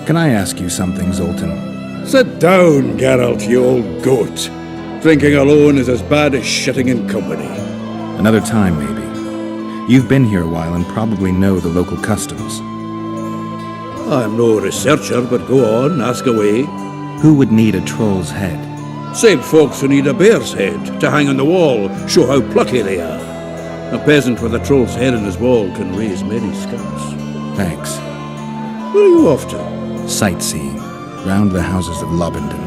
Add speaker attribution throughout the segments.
Speaker 1: Can I ask you something, Zoltan?
Speaker 2: Sit down, Geralt, you old goat. Drinking alone is as bad as shitting in company.
Speaker 1: Another time, maybe. You've been here a while and probably know the local customs.
Speaker 2: I'm no researcher, but go on, ask away.
Speaker 1: Who would need a troll's head?
Speaker 2: Same folks who need a bear's head to hang on the wall, show how plucky they are. A peasant with a troll's head in his wall can raise many scalps.
Speaker 1: Thanks.
Speaker 2: Where are you off to?
Speaker 1: Sightseeing. Round the houses of Lobenden.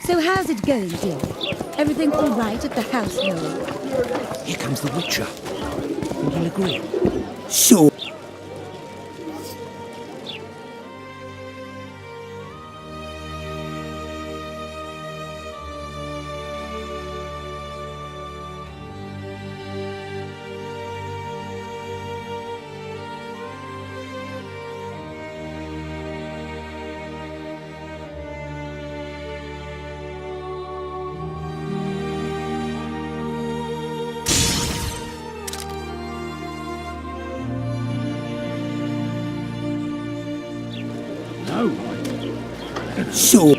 Speaker 3: So how's it going, dear? Everything all right at the house, Noel?
Speaker 4: Here comes the Witcher. Think he'll agree?
Speaker 2: So... So...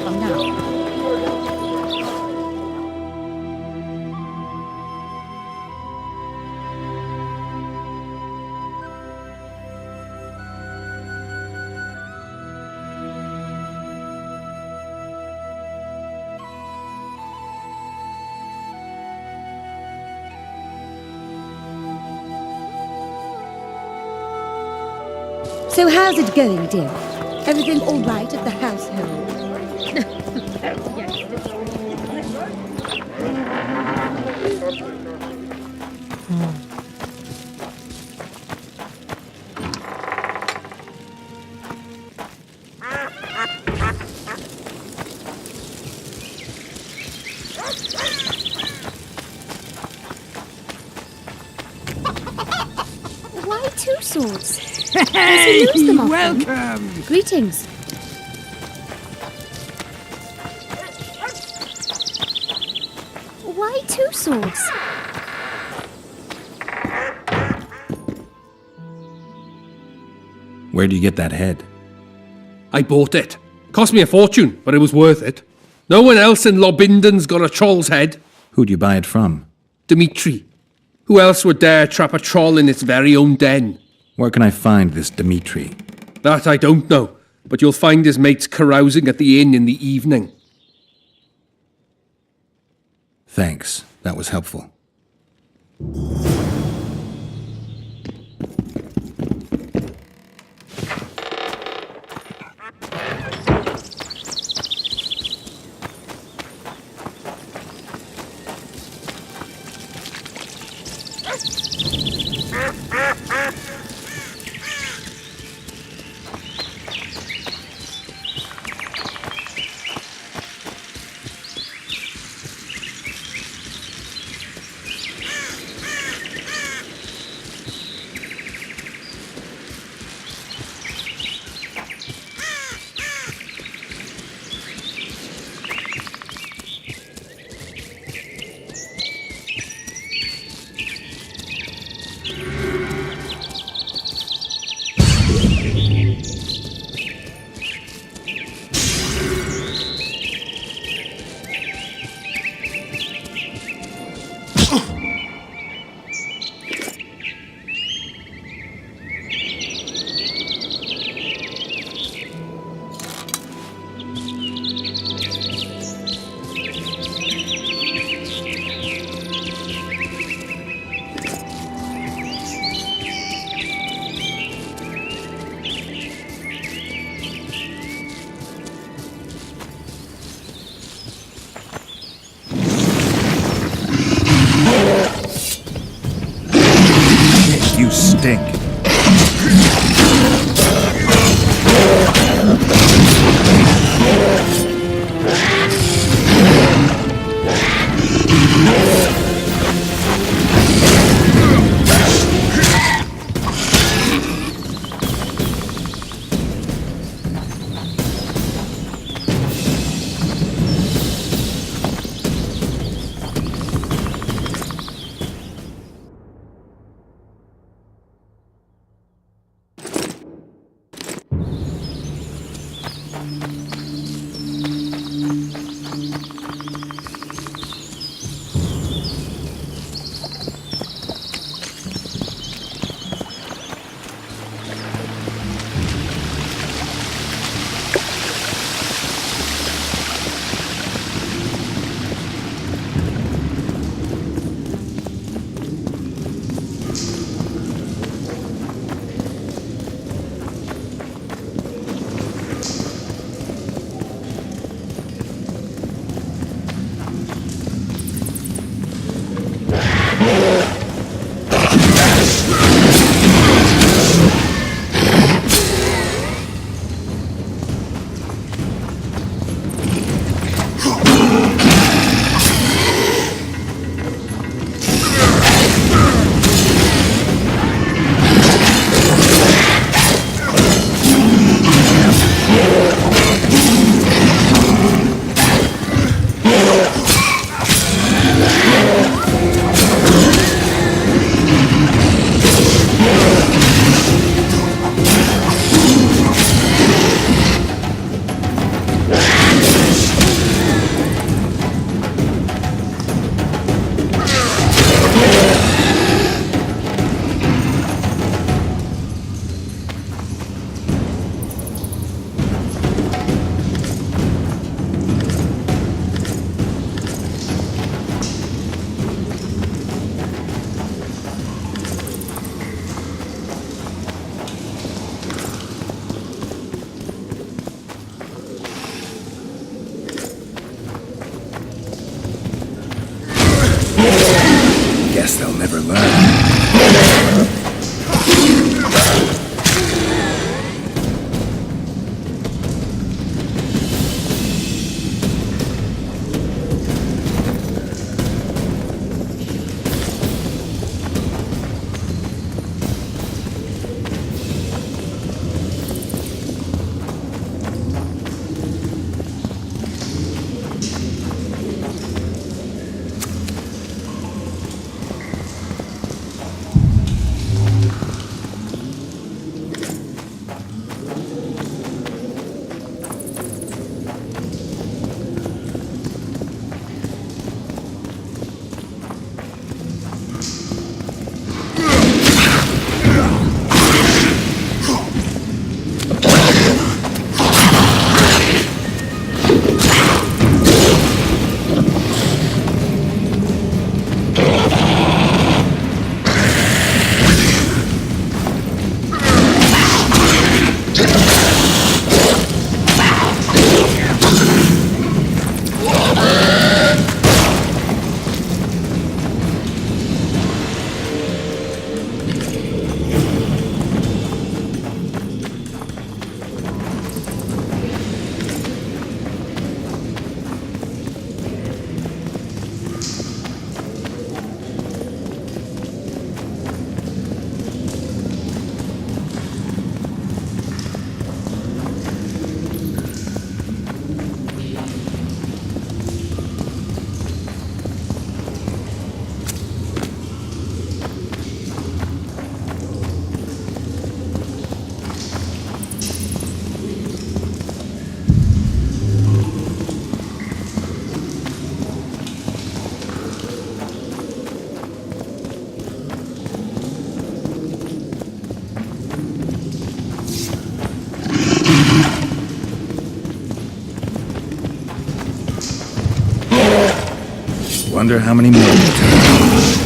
Speaker 3: Come now. So how's it going, dear? Everything all right at the household?
Speaker 5: Why two swords? Does he lose them often?
Speaker 6: Welcome!
Speaker 3: Greetings.
Speaker 5: Why two swords?
Speaker 1: Where'd you get that head?
Speaker 6: I bought it. Cost me a fortune, but it was worth it. No one else in Lobinden's got a troll's head.
Speaker 1: Who'd you buy it from?
Speaker 6: Dimitri. Who else would dare trap a troll in its very own den?
Speaker 1: Where can I find this Dimitri?
Speaker 6: That I don't know, but you'll find his mates carousing at the inn in the evening.
Speaker 1: Thanks. That was helpful. You stink. Guess they'll never learn. Wonder how many more will turn.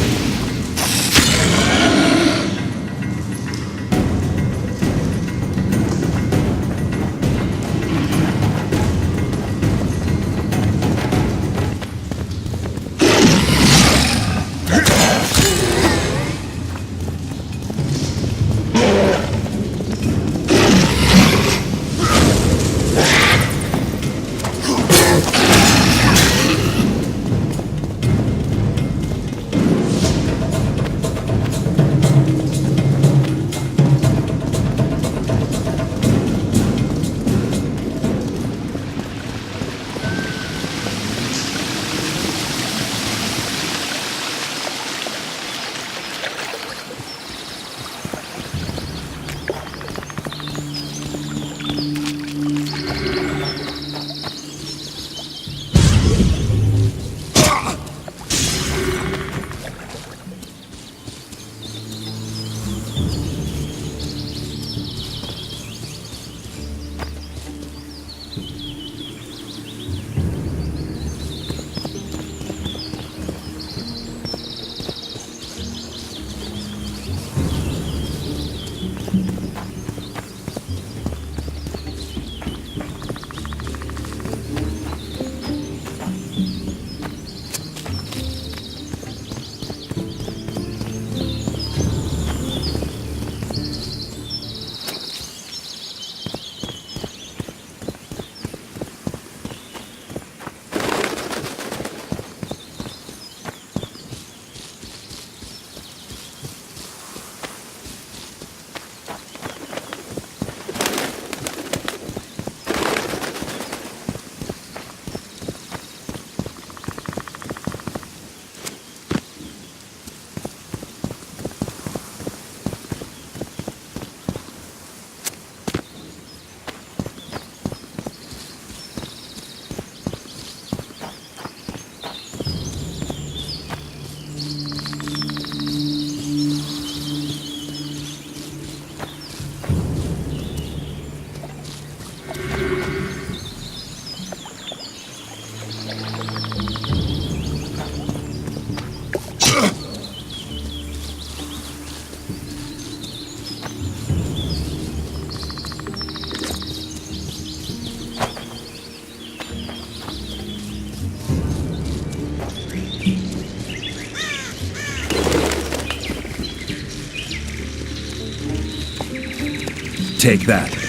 Speaker 1: take that.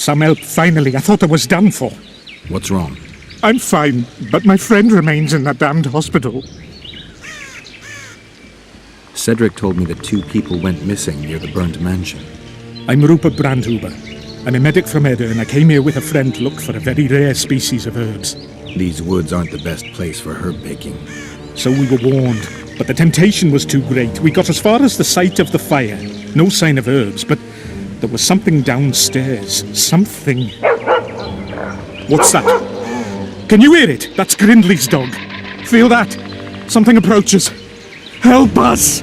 Speaker 7: Some help, finally. I thought I was done for.
Speaker 1: What's wrong?
Speaker 7: I'm fine, but my friend remains in that damned hospital.
Speaker 1: Cedric told me that 2 people went missing near the burnt mansion.
Speaker 7: I'm Rupert Brandhuber. I'm a medic from Edda, and I came here with a friend to look for a very rare species of herbs.
Speaker 1: These woods aren't the best place for herb picking.
Speaker 7: So we were warned, but the temptation was too great. We got as far as the site of the fire. No sign of herbs, but there was something downstairs. Something. What's that? Can you hear it? That's Grindley's dog. Feel that? Something approaches. Help us!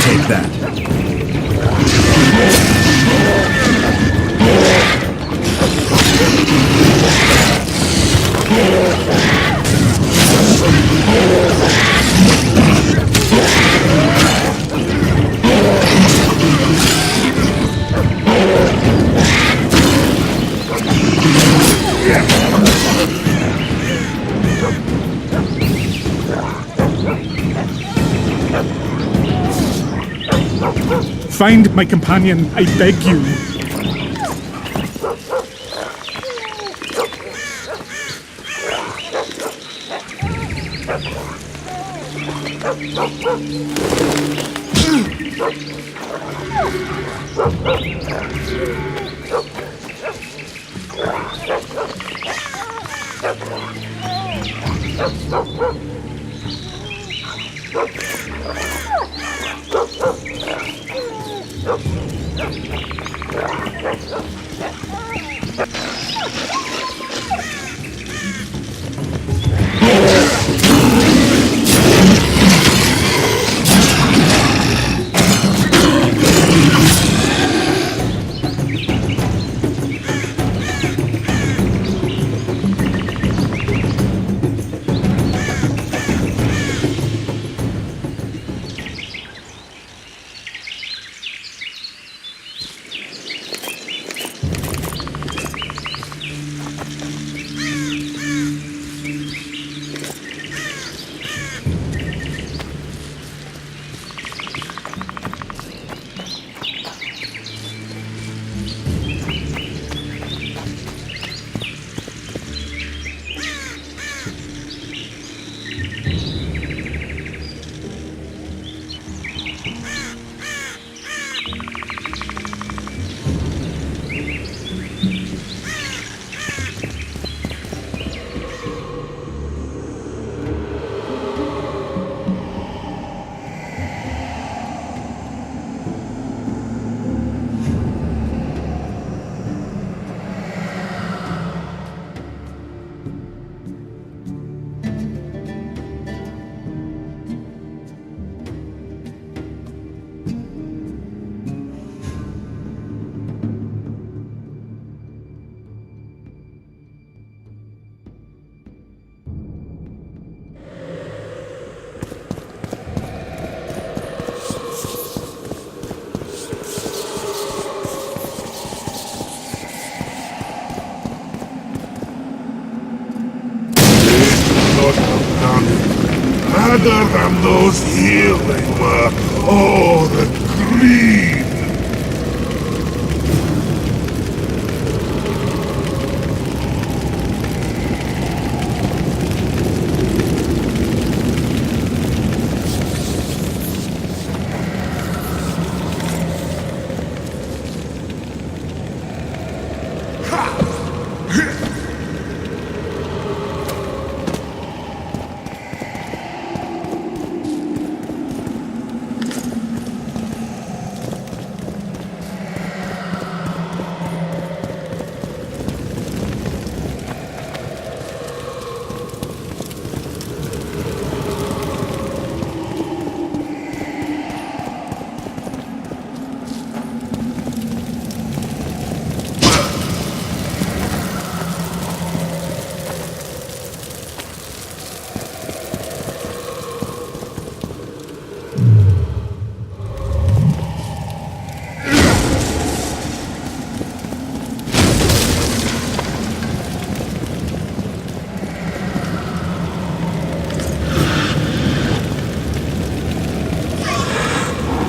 Speaker 1: Take that.
Speaker 7: Find my companion, I beg you.
Speaker 8: Better than those here they were. Oh, the greed!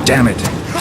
Speaker 1: Damn it!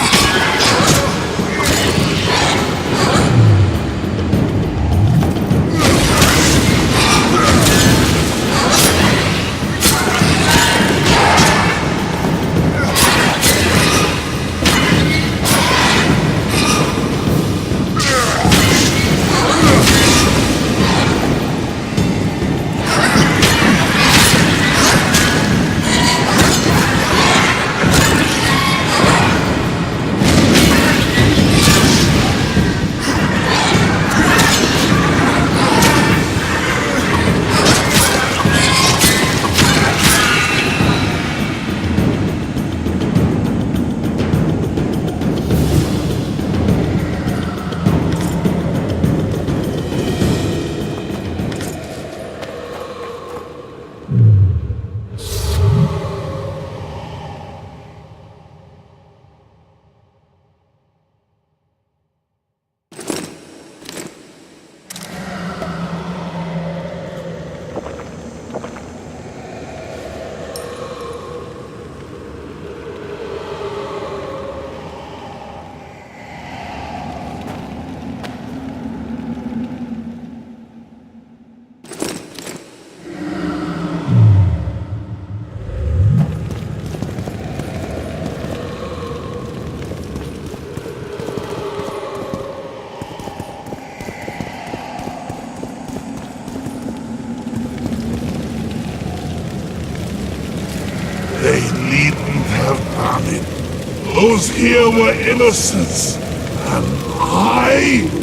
Speaker 8: here were innocents, and I...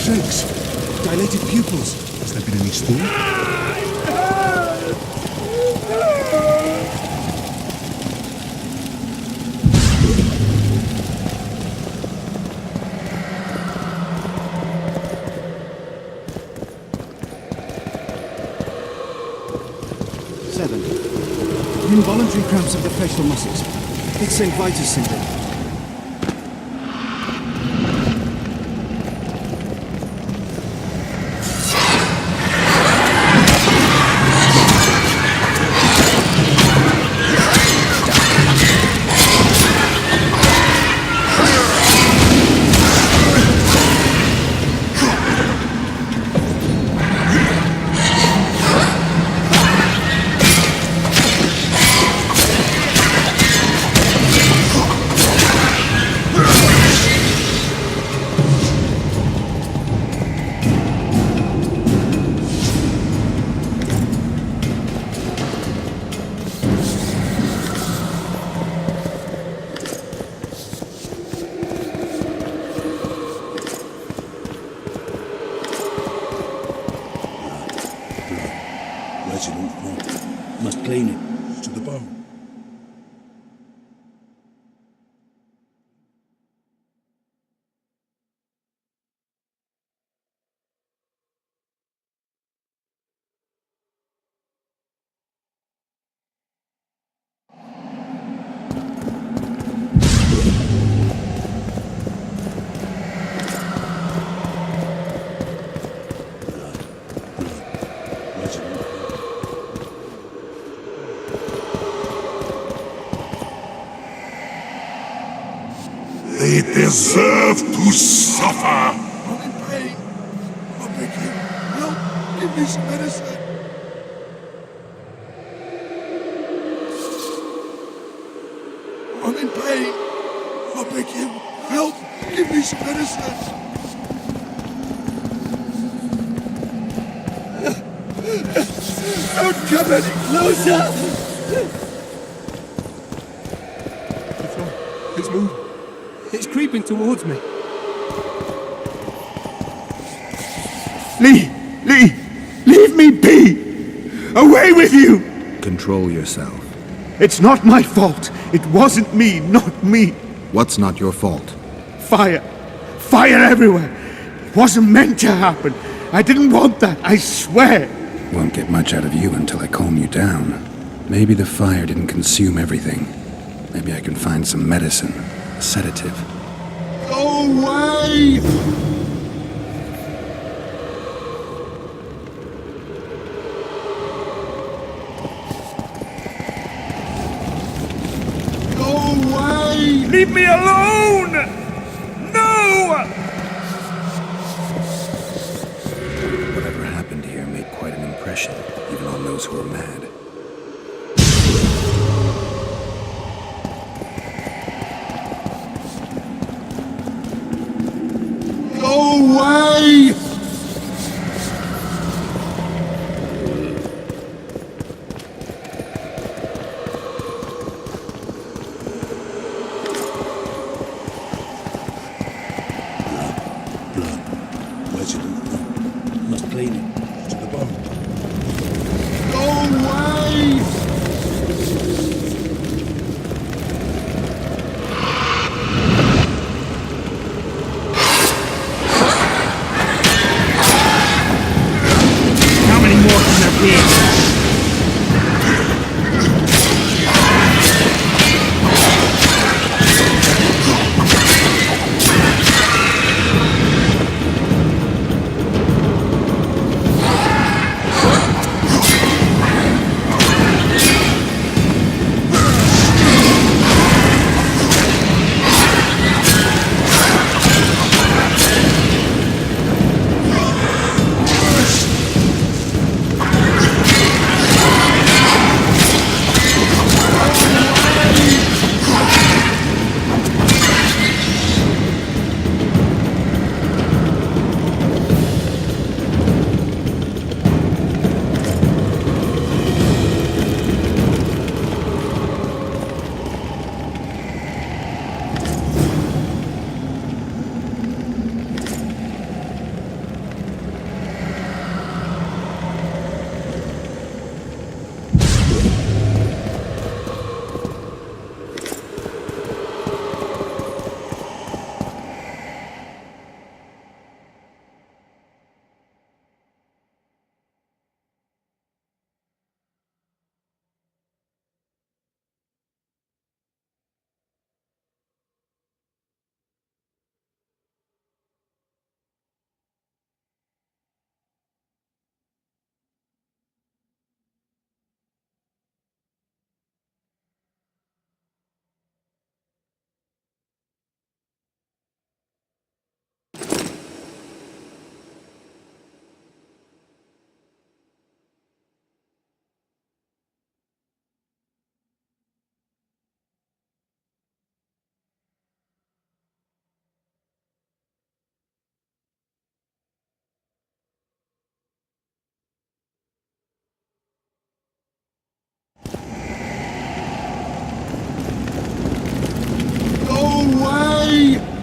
Speaker 4: Shakes. Dilated pupils. Has there been any storm? Seven. Involuntary cramps of the facial muscles. It's St. Vitus syndrome.
Speaker 2: Must clean it to the bone.
Speaker 8: They deserve to suffer!
Speaker 9: I'm in pain. I beg you, help, give me some medicine. I'm in pain. I beg you, help, give me some medicine. Don't come any closer!
Speaker 4: It's moving. It's creeping towards me.
Speaker 9: Lee! Leave me be! Away with you!
Speaker 1: Control yourself.
Speaker 9: It's not my fault. It wasn't me, not me.
Speaker 1: What's not your fault?
Speaker 9: Fire. Fire everywhere. It wasn't meant to happen. I didn't want that, I swear.
Speaker 1: Won't get much out of you until I calm you down. Maybe the fire didn't consume everything. Maybe I can find some medicine. A sedative.
Speaker 9: Go away! Go away! Leave me alone! No!
Speaker 1: Whatever happened here made quite an impression, even on those who were mad.
Speaker 9: Go away!
Speaker 2: Resident, must clean it to the bone.
Speaker 9: Go away!
Speaker 7: How many more can there be?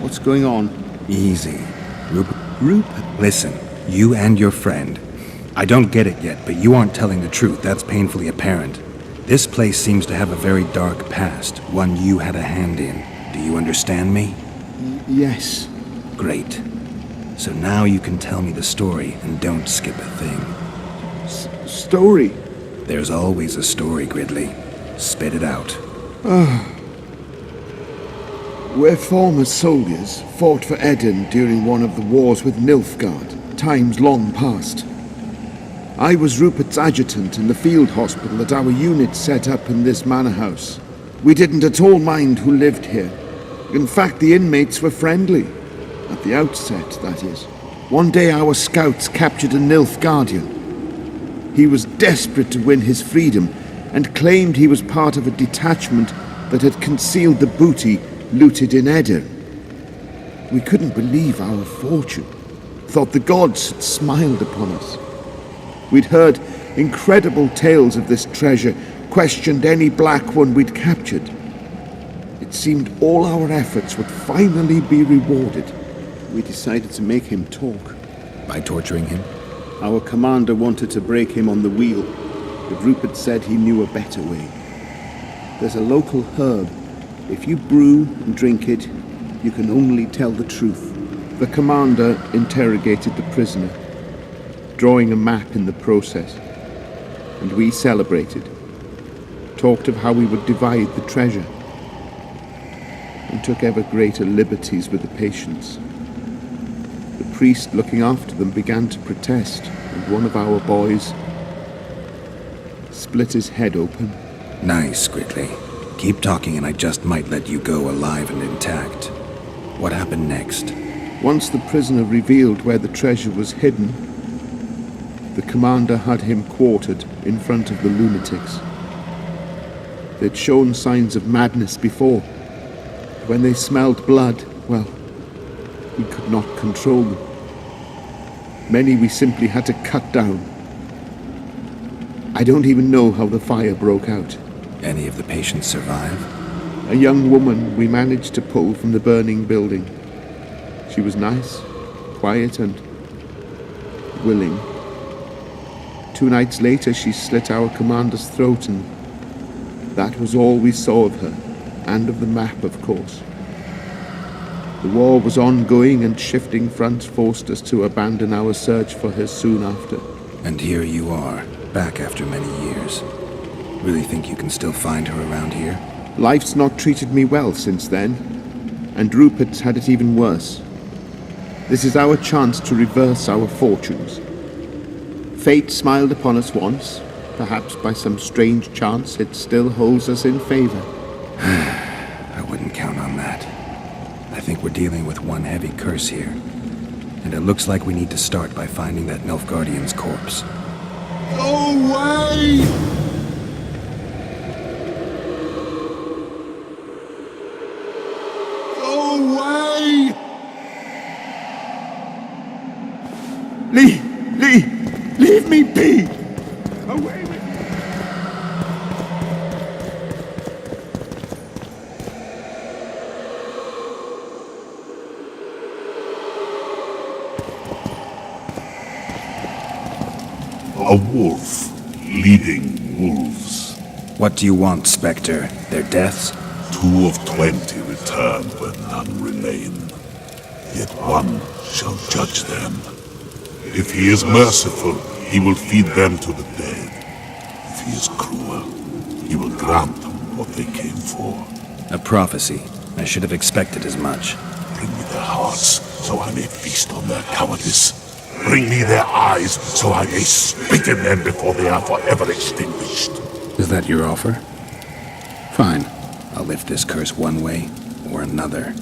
Speaker 4: What's going on?
Speaker 1: Easy. Rupert, listen, you and your friend. I don't get it yet, but you aren't telling the truth. That's painfully apparent. This place seems to have a very dark past, one you had a hand in. Do you understand me?
Speaker 4: Yes.
Speaker 1: Great. So now you can tell me the story and don't skip a thing.
Speaker 4: Story?
Speaker 1: There's always a story, Gridley. Spit it out.
Speaker 4: We're former soldiers, fought for Eden during one of the wars with Nilfgaard, times long past. I was Rupert's adjutant in the field hospital that our unit set up in this manor house. We didn't at all mind who lived here. In fact, the inmates were friendly. At the outset, that is. One day our scouts captured a Nilfgaardian. He was desperate to win his freedom and claimed he was part of a detachment that had concealed the booty looted in Eden. We couldn't believe our fortune, thought the gods had smiled upon us. We'd heard incredible tales of this treasure, questioned any black one we'd captured. It seemed all our efforts would finally be rewarded. We decided to make him talk.
Speaker 1: By torturing him?
Speaker 4: Our commander wanted to break him on the wheel, but Rupert said he knew a better way. There's a local herb. If you brew and drink it, you can only tell the truth. The commander interrogated the prisoner, drawing a map in the process, and we celebrated, talked of how we would divide the treasure, and took ever greater liberties with the patients. The priest looking after them began to protest, and one of our boys split his head open.
Speaker 1: Nice, Gridley. Keep talking and I just might let you go alive and intact. What happened next?
Speaker 4: Once the prisoner revealed where the treasure was hidden, the commander had him quartered in front of the lunatics. They'd shown signs of madness before. When they smelled blood, well, we could not control them. Many we simply had to cut down. I don't even know how the fire broke out.
Speaker 1: Any of the patients survive?
Speaker 4: A young woman we managed to pull from the burning building. She was nice, quiet, and willing. 2 nights later, she slit our commander's throat, and that was all we saw of her, and of the map, of course. The war was ongoing, and shifting fronts forced us to abandon our search for her soon after.
Speaker 1: And here you are, back after many years. Really think you can still find her around here?
Speaker 4: Life's not treated me well since then, and Rupert's had it even worse. This is our chance to reverse our fortunes. Fate smiled upon us once. Perhaps by some strange chance it still holds us in favor.
Speaker 1: I wouldn't count on that. I think we're dealing with one heavy curse here. And it looks like we need to start by finding that Nilfgaardian's corpse.
Speaker 8: Go away! Go away!
Speaker 9: Leave me be! Away with you!
Speaker 8: A wolf leading wolves.
Speaker 1: What do you want, Spectre? Their deaths?
Speaker 8: 2 of 20 return when none remain. Yet one shall judge them. If he is merciful, he will feed them to the dead. If he is cruel, he will grant them what they came for.
Speaker 1: A prophecy. I should have expected as much.
Speaker 8: Bring me their hearts, so I may feast on their cowardice. Bring me their eyes, so I may spit in them before they are forever extinguished.
Speaker 1: Is that your offer? Fine. I'll lift this curse one way or another.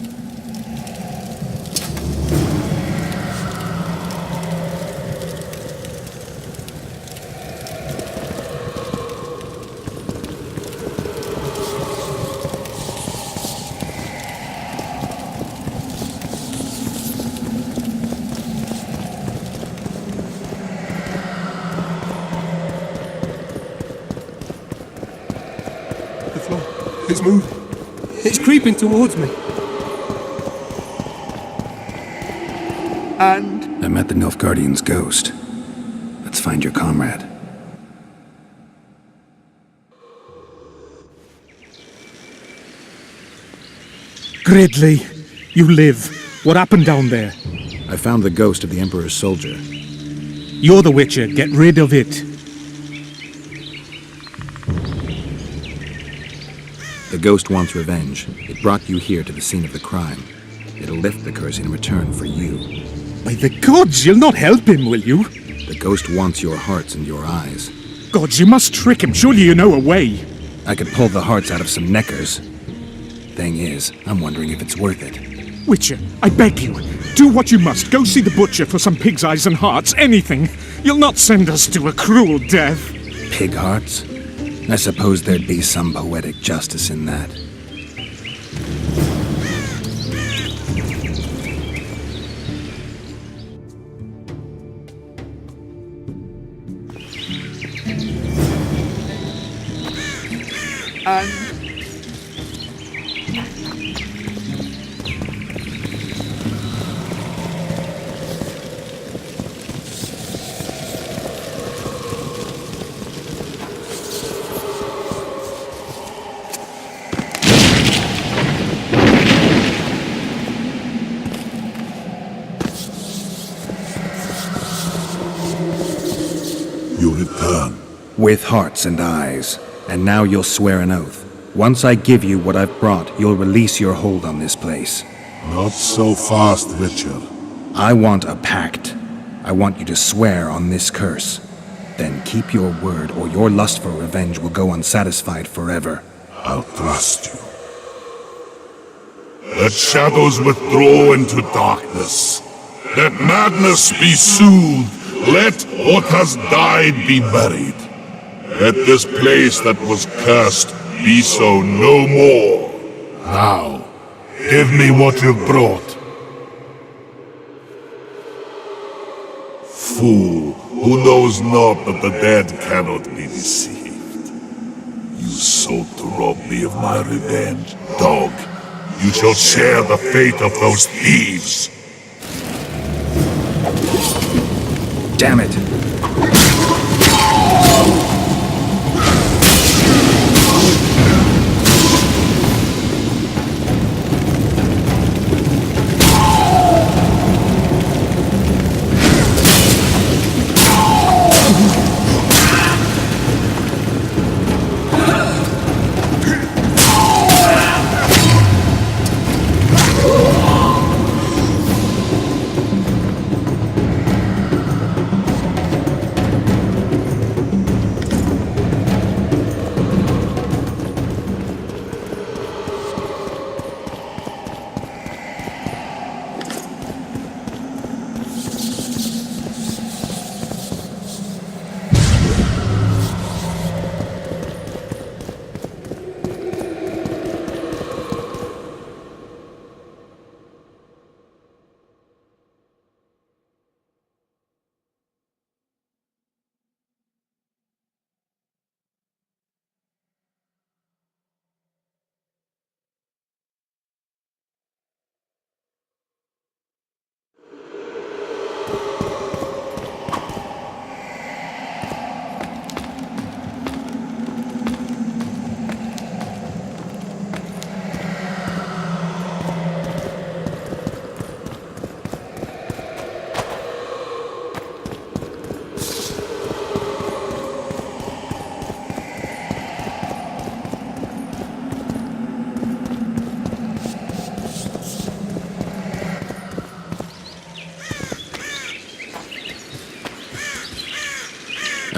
Speaker 9: It's moving.
Speaker 6: It's creeping towards me.
Speaker 9: And
Speaker 1: I met the Nilfgaardian's ghost. Let's find your comrade.
Speaker 7: Gridley, you live. What happened down there?
Speaker 1: I found the ghost of the Emperor's soldier.
Speaker 7: You're the Witcher. Get rid of it.
Speaker 1: The ghost wants revenge. It brought you here to the scene of the crime. It'll lift the curse in return for you.
Speaker 7: By the gods, you'll not help him, will you?
Speaker 1: The ghost wants your hearts and your eyes.
Speaker 7: Gods, you must trick him. Surely you know a way.
Speaker 1: I could pull the hearts out of some neckers. Thing is, I'm wondering if it's worth it.
Speaker 7: Witcher, I beg you, do what you must. Go see the butcher for some pig's eyes and hearts, anything. You'll not send us to a cruel death.
Speaker 1: Pig hearts? I suppose there'd be some poetic justice in that.
Speaker 9: and
Speaker 8: You return.
Speaker 1: With hearts and eyes. And now you'll swear an oath. Once I give you what I've brought, you'll release your hold on this place.
Speaker 8: Not so fast, Witcher.
Speaker 1: I want a pact. I want you to swear on this curse. Then keep your word, or your lust for revenge will go unsatisfied forever.
Speaker 8: I'll trust you. Let shadows withdraw into darkness. Let madness be soothed. Let what has died be buried. Let this place that was cursed be so no more. Now, give me what you've brought. Fool, who knows not that the dead cannot be deceived. You sought to rob me of my revenge. Dog, you shall share the fate of those thieves.
Speaker 1: Damn it!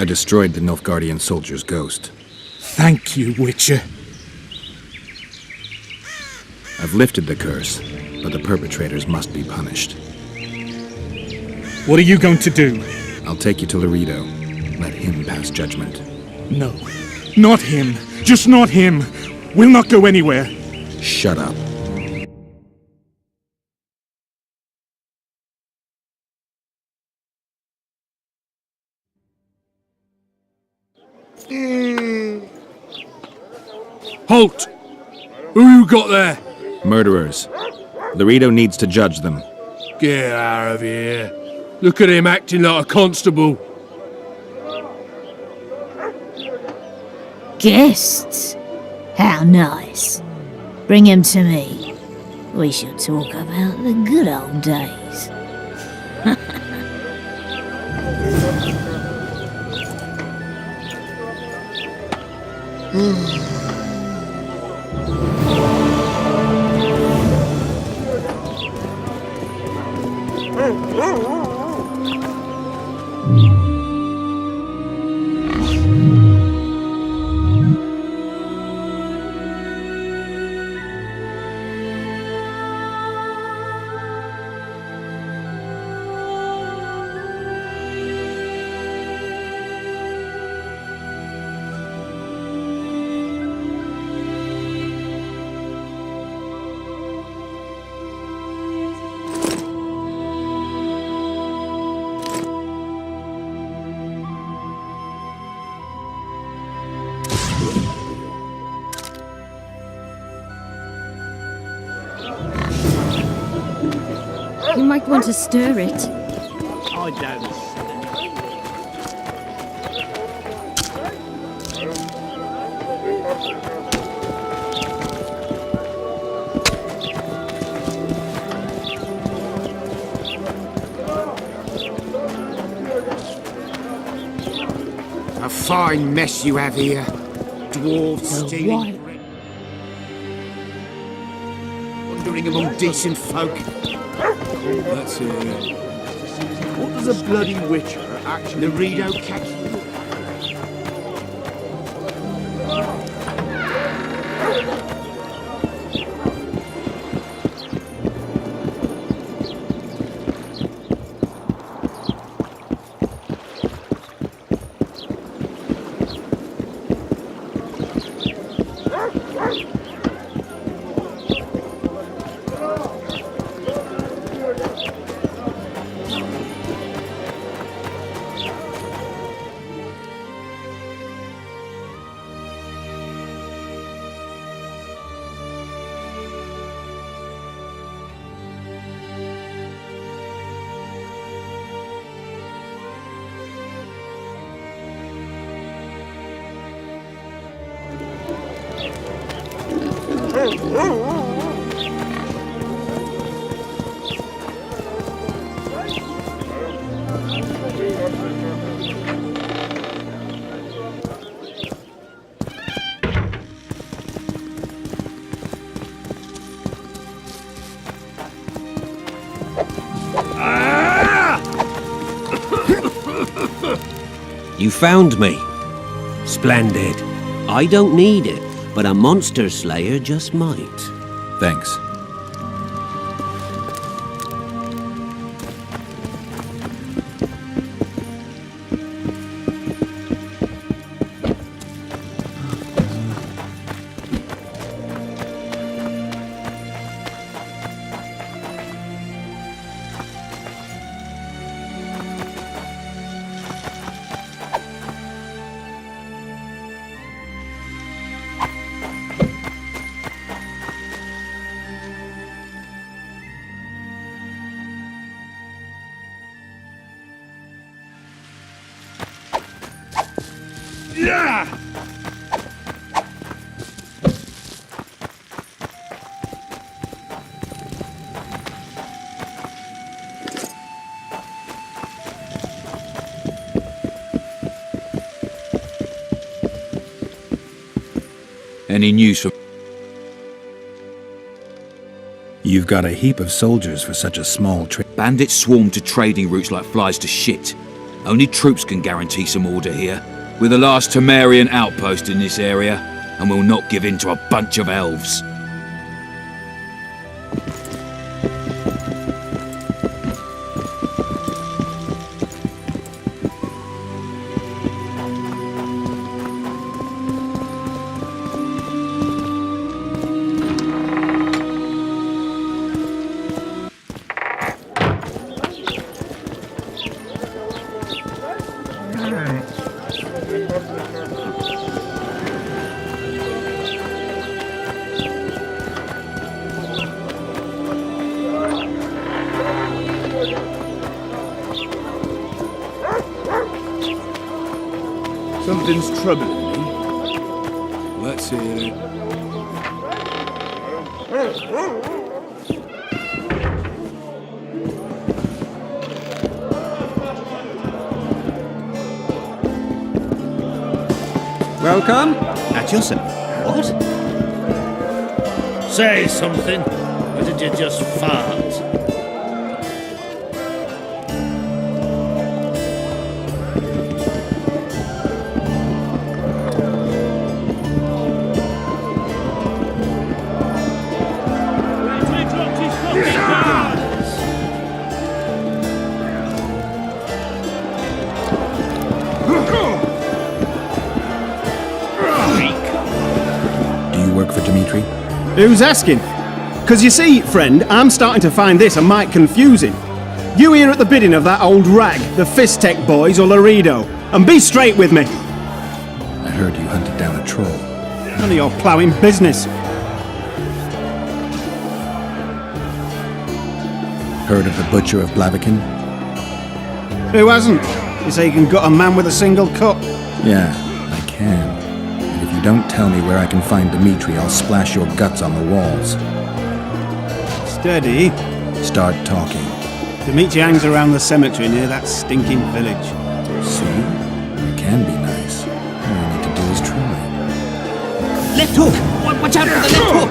Speaker 1: I destroyed the Nilfgaardian soldier's ghost.
Speaker 7: Thank you, Witcher.
Speaker 1: I've lifted the curse, but the perpetrators must be punished.
Speaker 7: What are you going to do?
Speaker 1: I'll take you to Laredo. Let him pass judgment.
Speaker 7: No, not him. Just not him. We'll not go anywhere.
Speaker 1: Shut up.
Speaker 6: Halt! Who you got there?
Speaker 1: Murderers. Laredo needs to judge them.
Speaker 6: Get out of here. Look at him acting like a constable.
Speaker 10: Guests? How nice. Bring him to me. We shall talk about the good old days.
Speaker 3: You might want to stir it.
Speaker 9: I don't.
Speaker 11: A fine mess you have here. Dwarves stealing bread. Wandering among decent folk.
Speaker 9: That's it. What does a bloody witcher actually...
Speaker 11: The Rido cat.
Speaker 12: You found me. Splendid. I don't need it, but a monster slayer just might.
Speaker 1: Thanks.
Speaker 11: Any news from...
Speaker 1: You've got a heap of soldiers for such a small trip.
Speaker 11: Bandits swarm to trading routes like flies to shit. Only troops can guarantee some order here. We're the last Temerian outpost in this area, and we'll not give in to a bunch of elves.
Speaker 2: Something's troubling me. Let's hear it.
Speaker 12: Welcome. At your service. What?
Speaker 13: Say something, or did you just fart?
Speaker 1: For Dimitri?
Speaker 14: Who's asking? Because you see, friend, I'm starting to find this a mite confusing. You here at the bidding of that old rag, the Fistech boys or Laredo, and be straight with me.
Speaker 1: I heard you hunted down a troll.
Speaker 14: None of your ploughing business.
Speaker 1: Heard of the Butcher of Blaviken?
Speaker 14: Who hasn't? You say you can gut a man with a single cut?
Speaker 1: Yeah, I can. If you don't tell me where I can find Dimitri, I'll splash your guts on the walls.
Speaker 14: Steady.
Speaker 1: Start talking.
Speaker 14: Dimitri hangs around the cemetery near that stinking village.
Speaker 1: See? I can be nice. All I need to do is try.
Speaker 12: Left hook! Watch out for the left hook!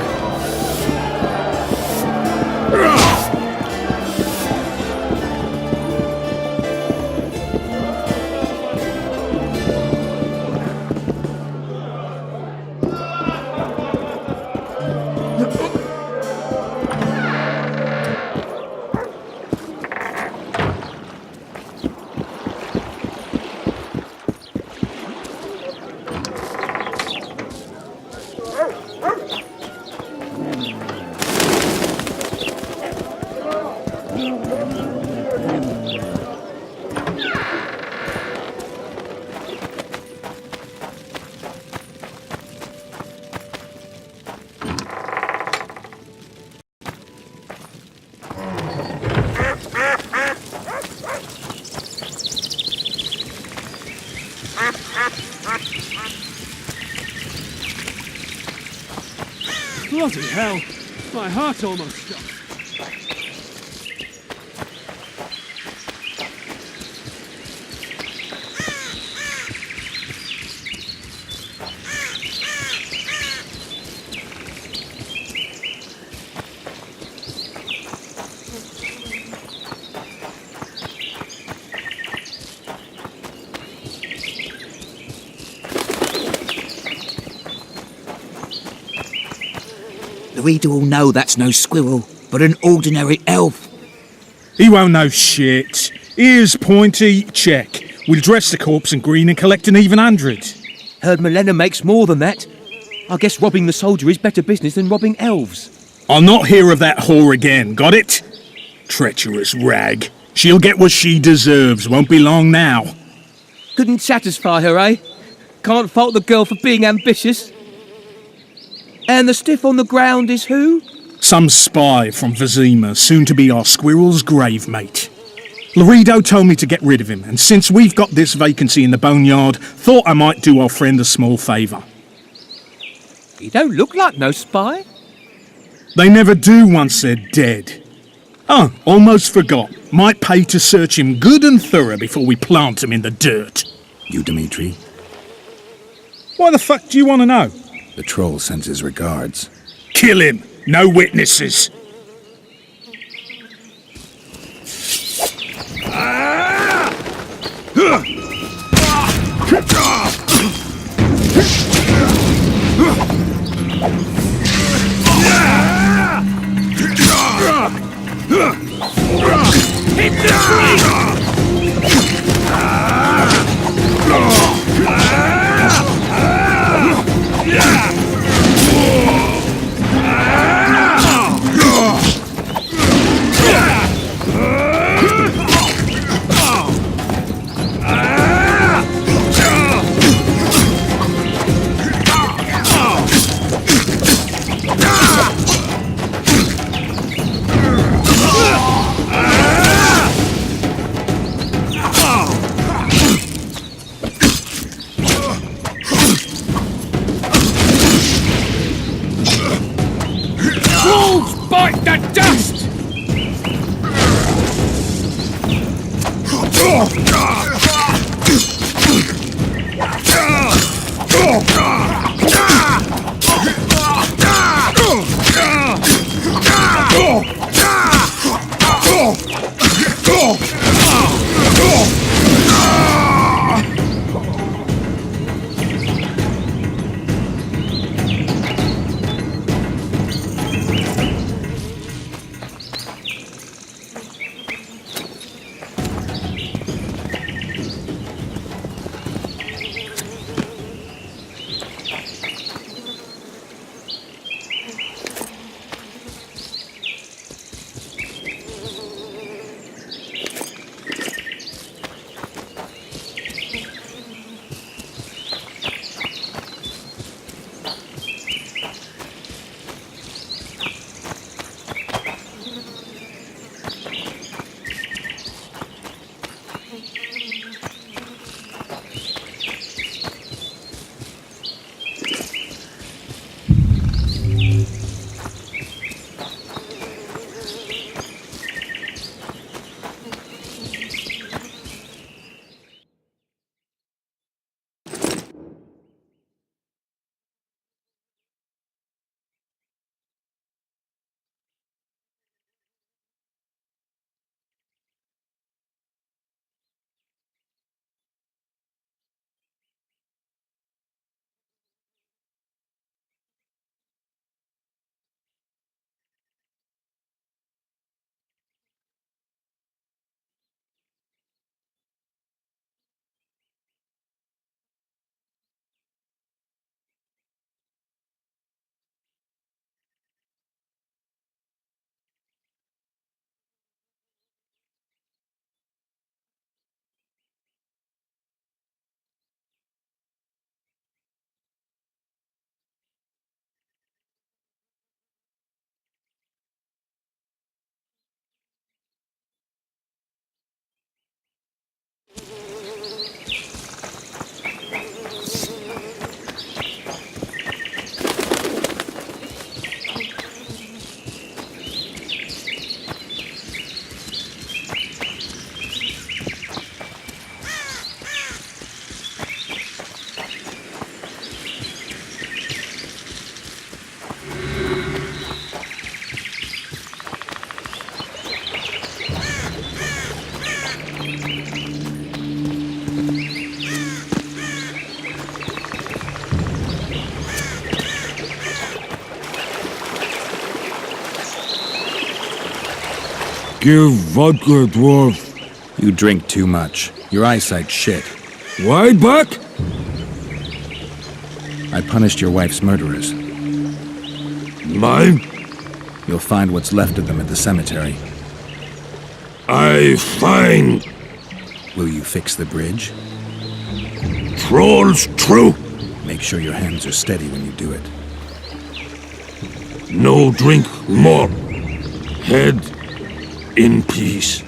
Speaker 6: Bloody hell! My heart almost stopped.
Speaker 11: The reader will know that's no squirrel, but an ordinary elf.
Speaker 7: He won't know shit. Ears pointy, check. We'll dress the corpse in green and collect an even 100.
Speaker 12: Heard Milena makes more than that. I guess robbing the soldier is better business than robbing elves.
Speaker 7: I'll not hear of that whore again, got it? Treacherous rag. She'll get what she deserves, won't be long now.
Speaker 12: Couldn't satisfy her, eh? Can't fault the girl for being ambitious. And the stiff on the ground is who?
Speaker 7: Some spy from Vizima, soon to be our squirrel's grave mate. Laredo told me to get rid of him, and since we've got this vacancy in the boneyard, thought I might do our friend a small favour.
Speaker 12: He don't look like no spy.
Speaker 7: They never do once they're dead. Oh, almost forgot. Might pay to search him good and thorough before we plant him in the dirt.
Speaker 1: You, Dimitri?
Speaker 7: Why the fuck do you want to know?
Speaker 1: The troll sends his regards.
Speaker 7: Kill him! No witnesses!
Speaker 6: Bite the dust!
Speaker 15: Give vodka, dwarf.
Speaker 1: You drink too much. Your eyesight's shit.
Speaker 15: Why, Buck?
Speaker 1: I punished your wife's murderers.
Speaker 15: Mine?
Speaker 1: You'll find what's left of them at the cemetery.
Speaker 15: I find...
Speaker 1: Will you fix the bridge?
Speaker 15: Trolls true.
Speaker 1: Make sure your hands are steady when you do it.
Speaker 15: No drink more. Head in peace.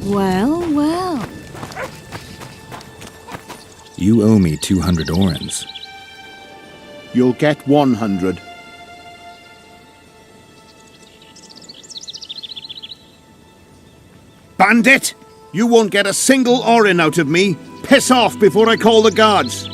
Speaker 3: Well, well.
Speaker 1: You owe me 200 orens.
Speaker 4: You'll get 100. Bandit! You won't get a single oren out of me. Piss off before I call the guards.